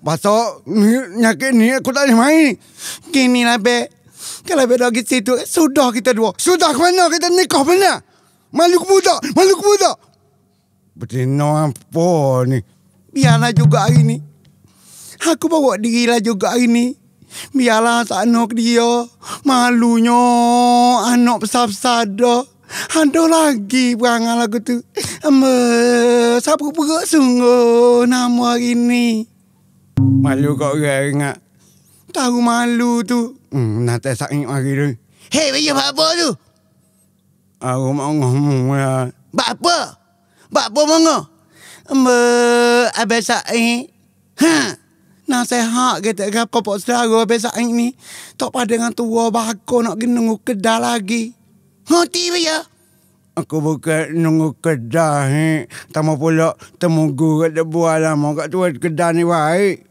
Pasal nyakit ni aku tak boleh main. Gini lah, Bek. Kalau Bek lagi situ, sudah kita dua. Sudah ke mana kita nikah benar? Malu ke budak? Betina apa ni? Biarlah juga hari ni. Aku bawa dirilah juga hari ni. Biarlah tak anak dia. Malunya anak besar-besar dah. Ada lagi perangai lagu tu. Siapa perut sungguh nama hari ni. Malu kau orang ingat. Tahu malu tu. Nanti sakit hari tu. Hei, bagi apa tu? Aku mau ngomong ya. Bapa mana? Abang Said. Nasihat kita ke popok saudara Abang Said ni. Tak pada dengan tua bakal nak nunggu kedah lagi. Hati ya? Aku bukan nunggu kedah ni. Tama pula temu guru kat buah lama kat tua kedah ni baik.